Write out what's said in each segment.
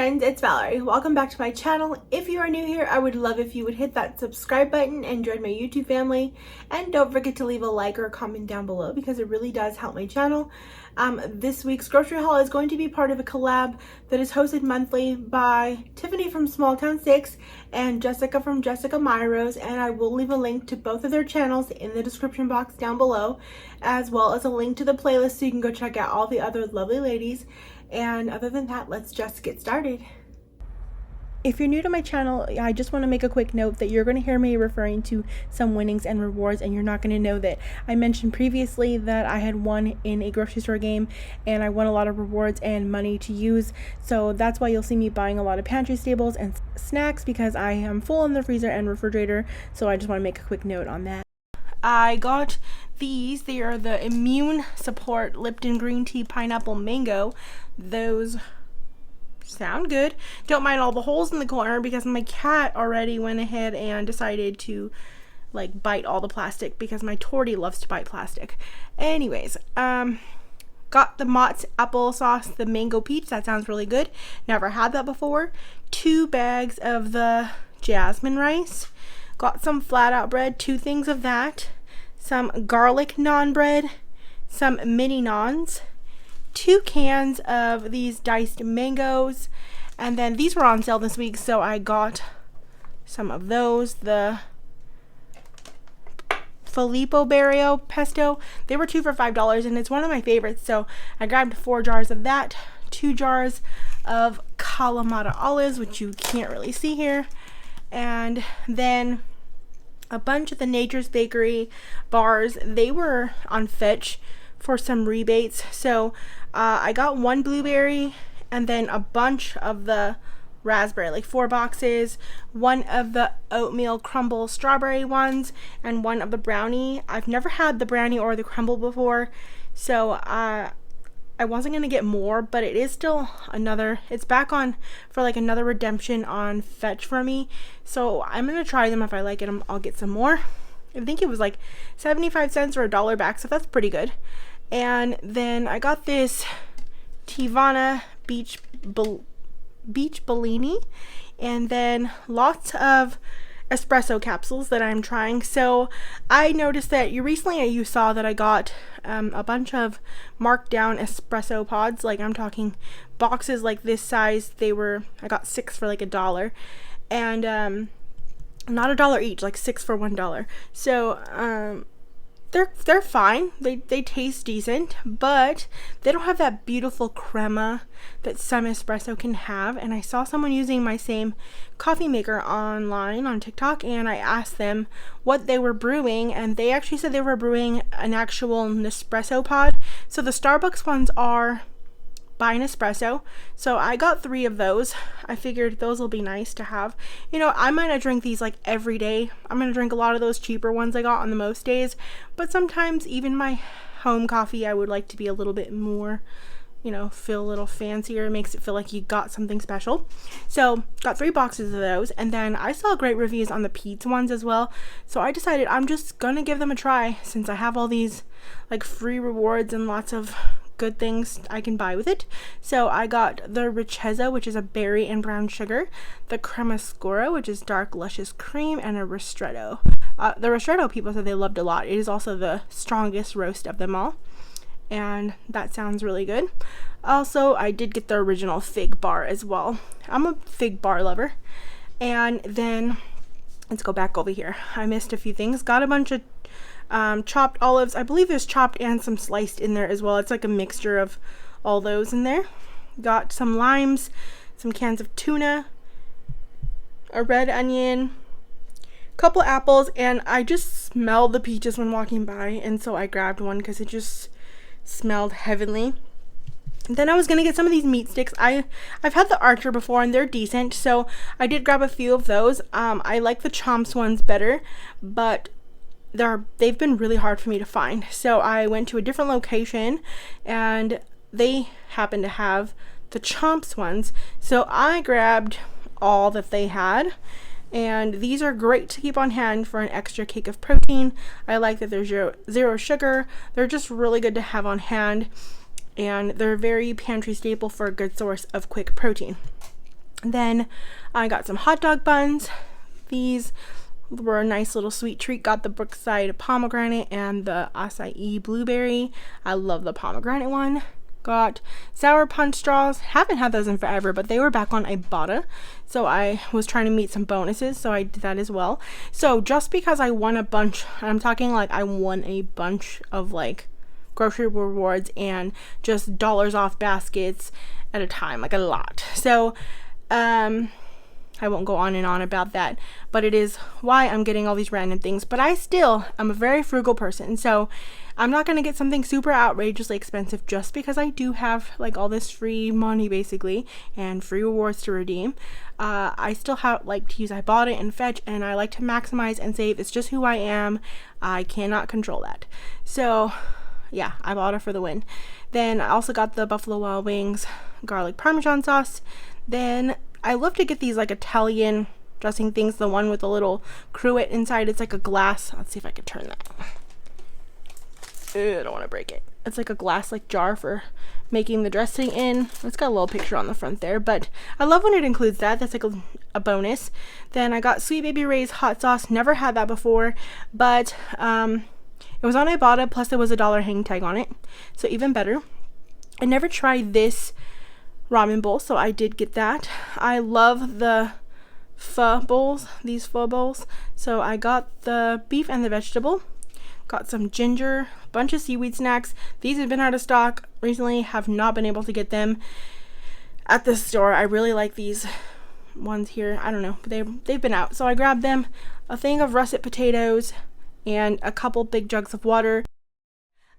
friends, it's Valerie. Welcome back to my channel. If you are new here, I would love if you would hit that subscribe button and join my YouTube family. And don't forget to leave a like or a comment down below because it really does help my channel. This week's grocery haul is going to be part of a collab that is hosted monthly by Tiffany from Small Town 6 and Jessica from Jessica Myros, and I will leave a link to both of their channels in the description box down below, as well as a link to the playlist so you can go check out all the other lovely ladies. And other than that, let's just get started. If you're new to my channel, I just want to make a quick note that you're going to hear me referring to some winnings and rewards, and you're not going to know that I mentioned previously that I had won in a grocery store game and I won a lot of rewards and money to use. So that's why you'll see me buying a lot of pantry staples and snacks, because I am full in the freezer and refrigerator. So I just want to make a quick note on that. I got these. They are the Immune Support Lipton Green Tea Pineapple Mango. Those sound good. Don't mind all the holes in the corner because my cat already went ahead and decided to like bite all the plastic because my Tortie loves to bite plastic. Anyways, got the Mott's applesauce, the mango peach. That sounds really good. Never had that before. 2 bags of the jasmine rice. Got some flat out bread, 2 things of that. Some garlic naan bread, some mini naans, 2 cans of these diced mangoes, and then these were on sale this week, so I got some of those. The Filippo Barrio pesto, they were 2 for $5, and it's one of my favorites, so I grabbed 4 jars of that, 2 jars of Kalamata olives, which you can't really see here, and then a bunch of the Nature's Bakery bars. They were on Fetch for some rebates, so I got 1 blueberry and then a bunch of the raspberry, like 4 boxes, 1 of the oatmeal crumble strawberry ones, and 1 of the brownie. I've never had the brownie or the crumble before, so I wasn't gonna get more, but it is still another, it's back on for like another redemption on Fetch for me, so I'm gonna try them. If I like it, I'll get some more. I think it was like 75 cents or $1 back, so that's pretty good. And then I got this Tivana Beach Bellini, and then lots of espresso capsules that I'm trying. So I noticed that you saw that I got a bunch of marked down espresso pods, like I'm talking boxes like this size. I got 6 for like $1, and not $1 each, like 6 for $1. So they're fine. They taste decent, but they don't have that beautiful crema that some espresso can have. And I saw someone using my same coffee maker online on TikTok, and I asked them what they were brewing, and they actually said they were brewing an actual Nespresso pod. So the Starbucks ones are by Nespresso, so I got 3 of those. I figured those will be nice to have. You know, I might not drink these like every day. I'm gonna drink a lot of those cheaper ones I got on the most days, but sometimes even my home coffee, I would like to be a little bit more, you know, feel a little fancier. It makes it feel like you got something special. So got 3 boxes of those, and then I saw great reviews on the Pete's ones as well, so I decided I'm just gonna give them a try since I have all these like free rewards and lots of good things I can buy with it. So I got the Richezza, which is a berry and brown sugar, the Crema Scura, which is dark luscious cream, and a Ristretto. The Ristretto people said they loved a lot. It is also the strongest roast of them all, and that sounds really good. Also, I did get the original fig bar as well. I'm a fig bar lover. And then let's go back over here. I missed a few things. Got a bunch of chopped olives. I believe there's chopped and some sliced in there as well. It's like a mixture of all those in there. Got some limes, some cans of tuna, a red onion, a couple apples, and I just smelled the peaches when walking by, and so I grabbed one because it just smelled heavenly. Then I was gonna get some of these meat sticks. I've had the Archer before and they're decent, so I did grab a few of those. I like the Chomps ones better, but they've been really hard for me to find. So I went to a different location and they happen to have the Chomps ones. So I grabbed all that they had, and these are great to keep on hand for an extra kick of protein. I like that there's zero sugar. They're just really good to have on hand, and they're very pantry staple for a good source of quick protein. Then I got some hot dog buns. These were a nice little sweet treat. Got the Brookside pomegranate and the acai blueberry. I love the pomegranate one. Got sour punch straws. Haven't had those in forever, but they were back on Ibotta, so I was trying to meet some bonuses, so I did that as well. So just because I won a bunch, I'm talking like I won a bunch of like grocery rewards and just dollars off baskets at a time, like a lot. So I won't go on and on about that, but it is why I'm getting all these random things. But I still am a very frugal person, so I'm not going to get something super outrageously expensive just because I do have like all this free money basically and free rewards to redeem. I still like to use Ibotta and Fetch, and I like to maximize and save. It's just who I am. I cannot control that. So yeah, Ibotta for the win. Then I also got the Buffalo Wild Wings garlic parmesan sauce. Then I love to get these like Italian dressing things, the one with a little cruet inside. It's like a glass. Let's see if I can turn that. I don't want to break it. It's like a glass like jar for making the dressing in. It's got a little picture on the front there, but I love when it includes that. That's like a bonus. Then I got Sweet Baby Ray's hot sauce. Never had that before, but it was on Ibotta, plus there was a $1 hang tag on it, so even better. I never tried this ramen bowl, so I did get that. I love the pho bowls, these pho bowls, so I got the beef and the vegetable. Got some ginger, a bunch of seaweed snacks. These have been out of stock recently, have not been able to get them at the store. I really like these ones here. I don't know, but they've been out, so I grabbed them. A thing of russet potatoes and a couple big jugs of water.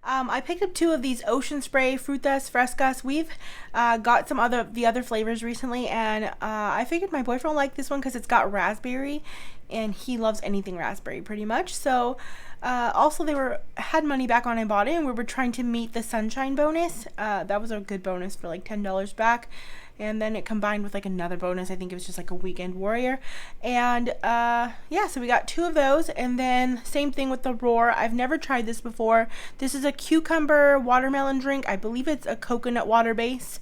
I picked up 2 of these Ocean Spray Frutas Frescas. We've got some the other flavors recently, and I figured my boyfriend would like this one because it's got raspberry, and he loves anything raspberry pretty much. So also they had money back on Ibotta, and we were trying to meet the sunshine bonus. That was a good bonus for like $10 back. And then it combined with like another bonus. I think it was just like a weekend warrior. And yeah, so we got 2 of those. And then same thing with the Roar. I've never tried this before. This is a cucumber watermelon drink. I believe it's a coconut water base.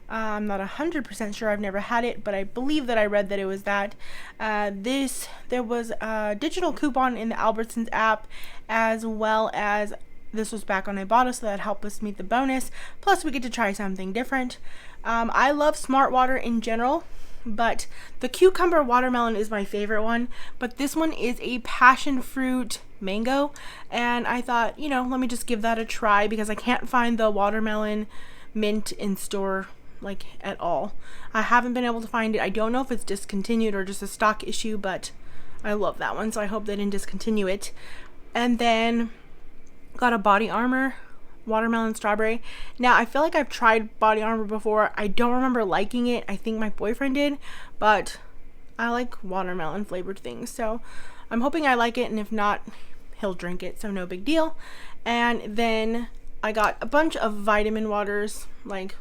I'm not 100% sure. I've never had it, but I believe that I read that it was that. There was a digital coupon in the Albertsons app, as well as this was back on Ibotta, so that helped us meet the bonus. Plus, we get to try something different. I love Smart Water in general, but the cucumber watermelon is my favorite one. But this one is a passion fruit mango, and I thought, let me just give that a try because I can't find the watermelon mint in store like at all. I haven't been able to find it. I don't know if it's discontinued or just a stock issue, but I love that one, so I hope they didn't discontinue it. And then got a Body Armor watermelon strawberry. Now I feel like I've tried Body Armor before. I don't remember liking it. I think my boyfriend did, but I like watermelon flavored things, so I'm hoping I like it, and if not, he'll drink it, so no big deal. And then I got a bunch of vitamin waters, like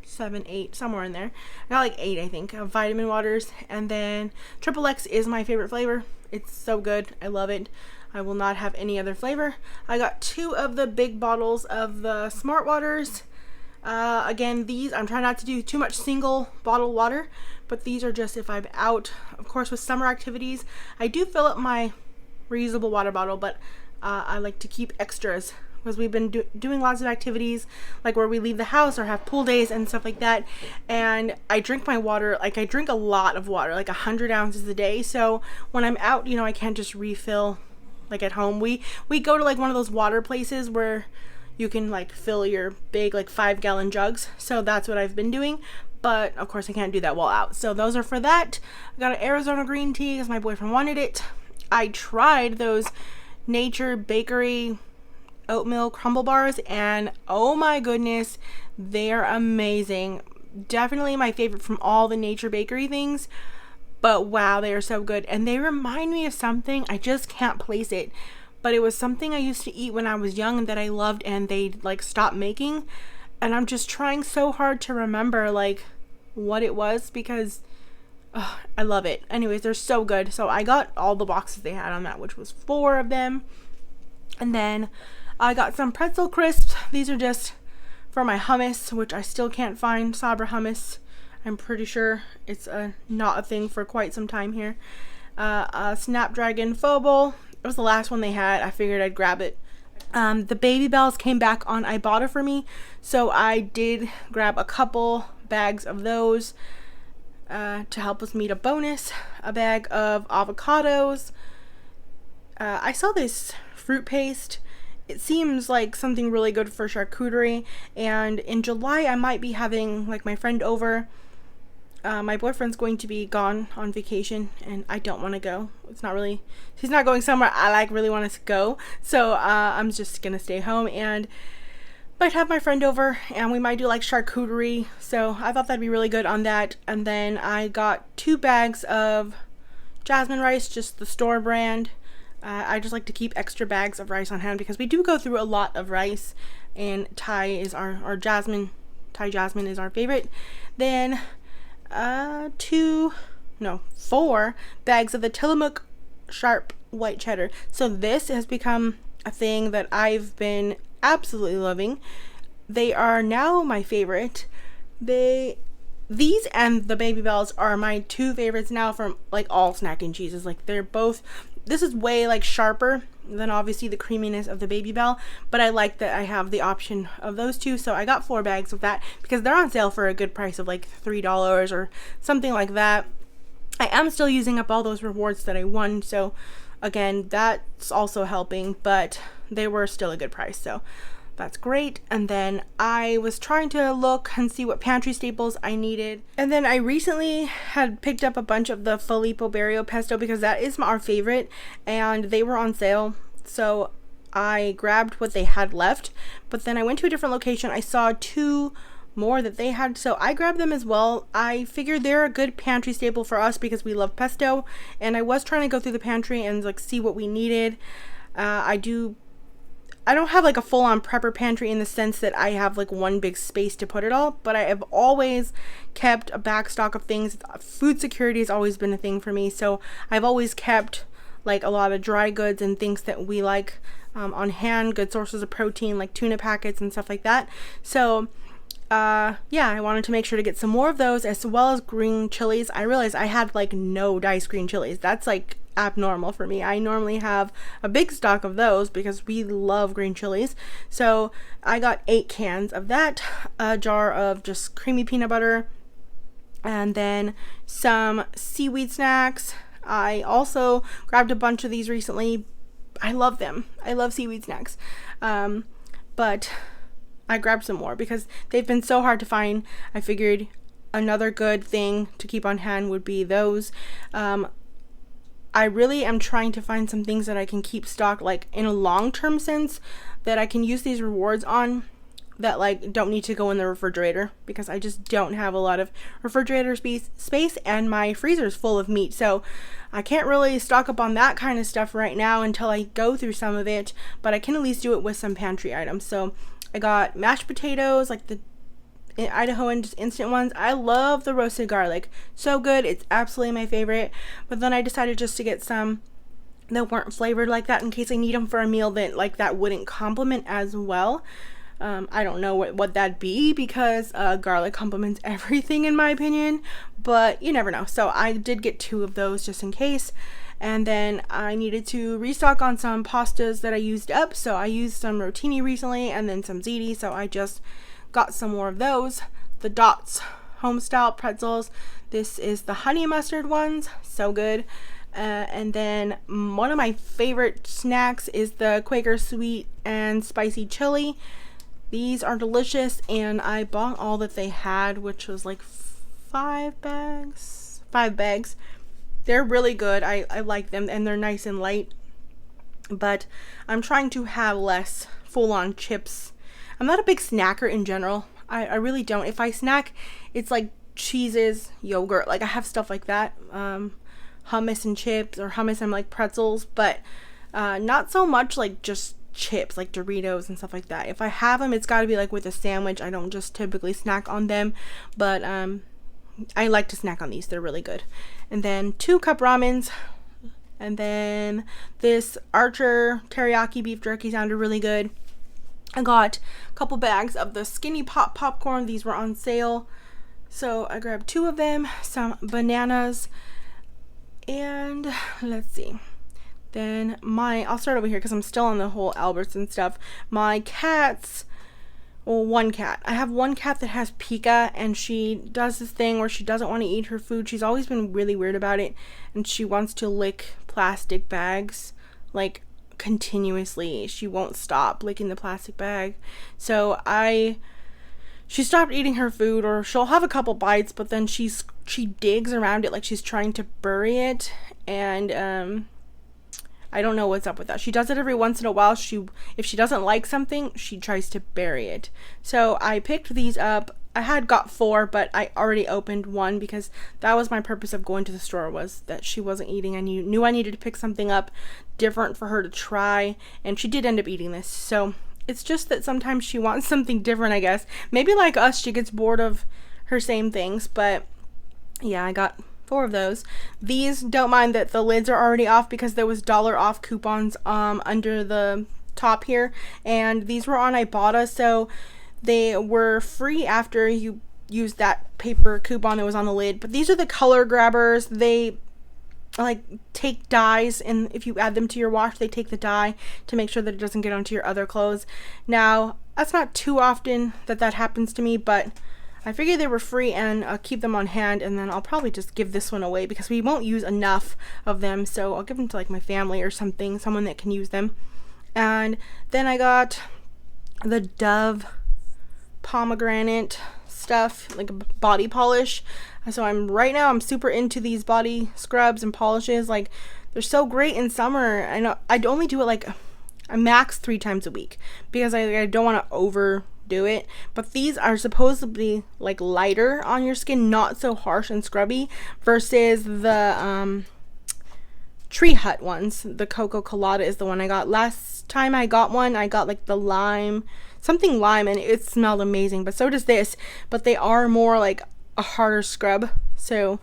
7, 8, somewhere in there. I got like 8, I think, of vitamin waters. And then XXX is my favorite flavor. It's so good. I love it. I will not have any other flavor. I got 2 of the big bottles of the Smart Waters. Again, these, I'm trying not to do too much single bottle water, but these are just if I'm out, of course, with summer activities. I do fill up my reusable water bottle, but I like to keep extras because we've been doing lots of activities, like where we leave the house or have pool days and stuff like that. And I drink my water, like I drink a lot of water, like 100 ounces a day. So when I'm out, I can't just refill like at home. We go to like one of those water places where you can like fill your big like 5-gallon jugs. So that's what I've been doing. But of course I can't do that while out. So those are for that. I got an Arizona green tea because my boyfriend wanted it. I tried those Nature Bakery oatmeal crumble bars, and oh my goodness, they're amazing. Definitely my favorite from all the Nature Bakery things, but wow, they are so good. And they remind me of something, I just can't place it, but it was something I used to eat when I was young and that I loved, and they like stopped making, and I'm just trying so hard to remember like what it was because I love it. Anyways, they're so good. So I got all the boxes they had on that, which was 4 of them. And then I got some pretzel crisps. These are just for my hummus, which I still can't find. Sabra hummus. I'm pretty sure it's not a thing for quite some time here. A Snapdragon Phobal. It was the last one they had. I figured I'd grab it. The Baby Bells came back on Ibotta for me, so I did grab a couple bags of those to help us meet a bonus. A bag of avocados. I saw this fruit paste. It seems like something really good for charcuterie, and in July I might be having like my friend over. My boyfriend's going to be gone on vacation, and I don't want to go. He's not going somewhere I like really want to go, so I'm just gonna stay home and might have my friend over, and we might do like charcuterie. So I thought that'd be really good on that. And then I got 2 bags of jasmine rice, just the store brand. I just like to keep extra bags of rice on hand because we do go through a lot of rice, and Thai is our jasmine. Thai jasmine is our favorite. Then 4 bags of the Tillamook sharp white cheddar. So this has become a thing that I've been absolutely loving. They are now my favorite. These and the Baby Bells are my 2 favorites now from like all snack and cheeses. Like they're both, this is way like sharper than obviously the creaminess of the Baby Bell, but I like that I have the option of those 2, so I got 4 bags of that because they're on sale for a good price of like $3 or something like that. I am still using up all those rewards that I won, so again, that's also helping, but they were still a good price, so that's great. And then I was trying to look and see what pantry staples I needed. And then I recently had picked up a bunch of the Filippo Berrio pesto because that is our favorite, and they were on sale. So I grabbed what they had left, but then I went to a different location. I saw 2 more that they had, so I grabbed them as well. I figured they're a good pantry staple for us because we love pesto, and I was trying to go through the pantry and like see what we needed. I don't have like a full-on prepper pantry in the sense that I have like one big space to put it all, but I have always kept a back stock of things. Food security has always been a thing for me, so I've always kept like a lot of dry goods and things that we like on hand, good sources of protein like tuna packets and stuff like that. So yeah, I wanted to make sure to get some more of those, as well as green chilies. I realized I had like no diced green chilies. That's like abnormal for me. I normally have a big stock of those because we love green chilies. So I got 8 cans of that, a jar of just creamy peanut butter, and then some seaweed snacks. I also grabbed a bunch of these recently. I love them. I love seaweed snacks. But I grabbed some more because they've been so hard to find. I figured another good thing to keep on hand would be those. I really am trying to find some things that I can keep stocked like in a long-term sense that I can use these rewards on, that like don't need to go in the refrigerator, because I just don't have a lot of refrigerator space and my freezer's full of meat, so I can't really stock up on that kind of stuff right now until I go through some of it, but I can at least do it with some pantry items. So I got mashed potatoes, like the Idahoan just instant ones. I love the roasted garlic, so good, it's absolutely my favorite. But then I decided just to get some that weren't flavored like that in case I need them for a meal that like that wouldn't complement as well. I don't know what that'd be, because garlic complements everything in my opinion, but you never know. So I did get 2 of those just in case. And then I needed to restock on some pastas that I used up, so I used some rotini recently and then some ziti, so I just got some more of those. The Dots homestyle pretzels, this is the honey mustard ones, so good. And then one of my favorite snacks is the Quaker sweet and spicy chili. These are delicious, and I bought all that they had, which was like 5 bags. They're really good. I like them, and they're nice and light, but I'm trying to have less full-on chips. I'm not a big snacker in general. I really don't. If I snack, it's like cheeses, yogurt, like I have stuff like that, hummus and chips, or hummus and like pretzels, but not so much like just chips, like Doritos and stuff like that. If I have them, it's got to be like with a sandwich. I don't just typically snack on them, but I like to snack on these. They're really good. And then 2 cup ramens, and then this Archer teriyaki beef jerky sounded really good. I got a couple bags of the Skinny Pop popcorn. These were on sale, So I grabbed 2 of them, some bananas, and let's see. Then I'll start over here because I'm still on the whole Alberts and stuff. My cats, well, one cat. I have one cat that has pica, and she does this thing where she doesn't want to eat her food. She's always been really weird about it, and she wants to lick plastic bags, like, continuously. She won't stop licking the plastic bag. So she stopped eating her food, or she'll have a couple bites, but then she digs around it like she's trying to bury it, and I don't know what's up with that. She does it every once in a while. If she doesn't like something, she tries to bury it. So I picked these up. I had got 4, but I already opened 1 because that was my purpose of going to the store, was that she wasn't eating. I knew I needed to pick something up different for her to try, and she did end up eating this. So it's just that sometimes she wants something different, I guess. Maybe like us, she gets bored of her same things, but yeah, I got 4 of those. These, don't mind that the lids are already off because there was $1 off coupons under the top here, and these were on Ibotta, so they were free after you used that paper coupon that was on the lid. But these are the color grabbers. They like take dyes, and if you add them to your wash, they take the dye to make sure that it doesn't get onto your other clothes. Now, that's not too often that happens to me, but I figured they were free, and I'll keep them on hand, and then I'll probably just give this one away because we won't use enough of them, so I'll give them to like my family or something, someone that can use them. And then I got the Dove pomegranate stuff, like a body polish. So right now I'm super into these body scrubs and polishes. Like, they're so great in summer. I know I'd only do it like a max 3 times a week because I don't want to overdo it, but these are supposedly like lighter on your skin, not so harsh and scrubby, versus the Tree Hut ones. The Coco Colada is the one I got. Last time I got one, I got like the something lime, and it smelled amazing, but so does this, but they are more like a harder scrub, so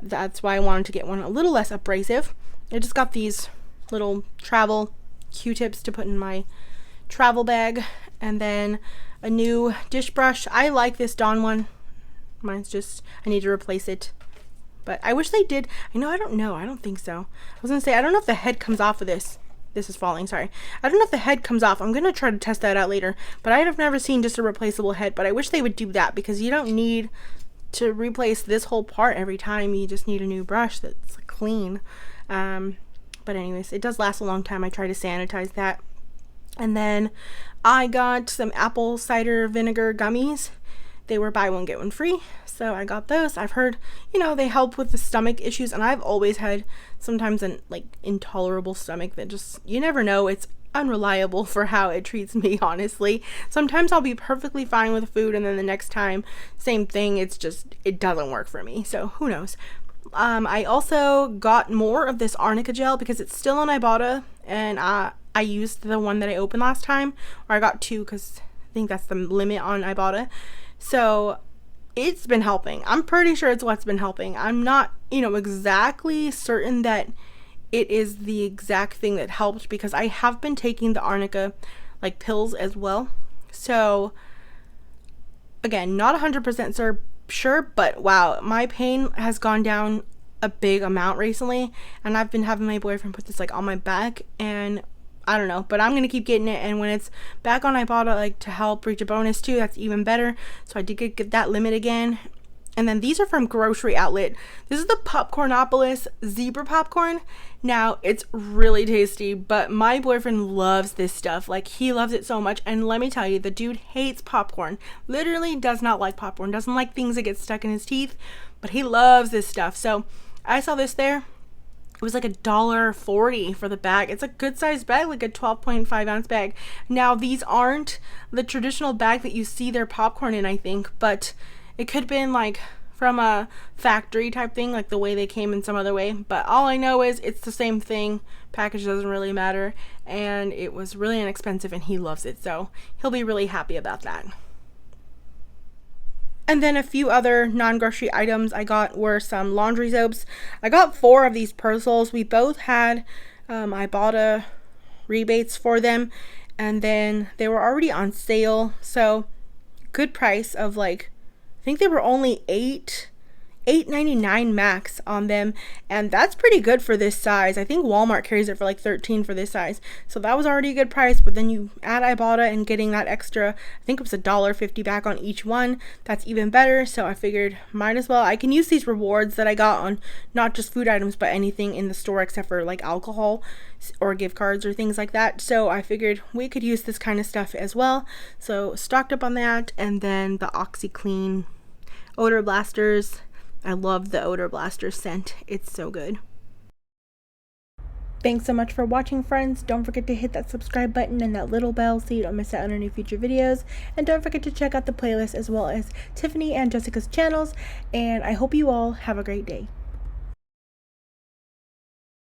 that's why I wanted to get one a little less abrasive. I just got these little travel Q-tips to put in my travel bag, and then a new dish brush. I like this Dawn one. Mine's just, I need to replace it, but I wish they did. I don't know, I don't think so. I was gonna say, I don't know if the head comes off of this. This is falling, sorry. I don't know if the head comes off. I'm gonna try to test that out later, but I have never seen just a replaceable head, but I wish they would do that because you don't need to replace this whole part every time. You just need a new brush that's clean. But anyways, it does last a long time. I try to sanitize that. And then I got some apple cider vinegar gummies. They were buy one get one free, so I got those. I've heard, they help with the stomach issues, and I've always had sometimes an intolerable stomach that just, you never know. It's unreliable for how it treats me, honestly. Sometimes I'll be perfectly fine with food, and then the next time, same thing. It's just, it doesn't work for me, so who knows. I also got more of this arnica gel because it's still on Ibotta, and I used the one that I opened last time, or I got 2 because I think that's the limit on Ibotta. So it's been helping. I'm pretty sure it's what's been helping. I'm not, exactly certain that it is the exact thing that helped, because I have been taking the arnica pills as well. So again, not 100% sure, but wow, my pain has gone down a big amount recently, and I've been having my boyfriend put this on my back, and I don't know, but I'm gonna keep getting it, and when it's back on Ibotta to help reach a bonus too, that's even better. So I did get that limit again. And then these are from Grocery Outlet. This is the Popcornopolis Zebra Popcorn. Now, it's really tasty, but my boyfriend loves this stuff. He loves it so much, and let me tell you, the dude hates popcorn. Literally does not like popcorn, doesn't like things that get stuck in his teeth, but he loves this stuff. So I saw this there. It was $1.40 for the bag. It's a good sized bag, a 12.5 ounce bag. Now, these aren't the traditional bag that you see their popcorn in, I think, but it could have been from a factory type thing, the way they came in some other way. But all I know is it's the same thing. Package doesn't really matter. And it was really inexpensive, and he loves it. So he'll be really happy about that. And then a few other non-grocery items I got were some laundry soaps. I got 4 of these Persols. We both had Ibotta rebates for them, and then they were already on sale. So good price of think they were only $8.99 max on them, and that's pretty good for this size. I think Walmart carries it for like $13 for this size, so that was already a good price. But then you add Ibotta and getting that extra, I think it was $1.50 back on each one, that's even better. So I figured might as well, I can use these rewards that I got on not just food items but anything in the store except for like alcohol or gift cards or things like that. So I figured we could use this kind of stuff as well, so stocked up on that. And then the OxyClean odor blasters. I love the odor blaster scent. It's so good. Thanks so much for watching, friends. Don't forget to hit that subscribe button and that little bell so you don't miss out on any future videos. And don't forget to check out the playlist as well as Tiffany and Jessica's channels. And I hope you all have a great day.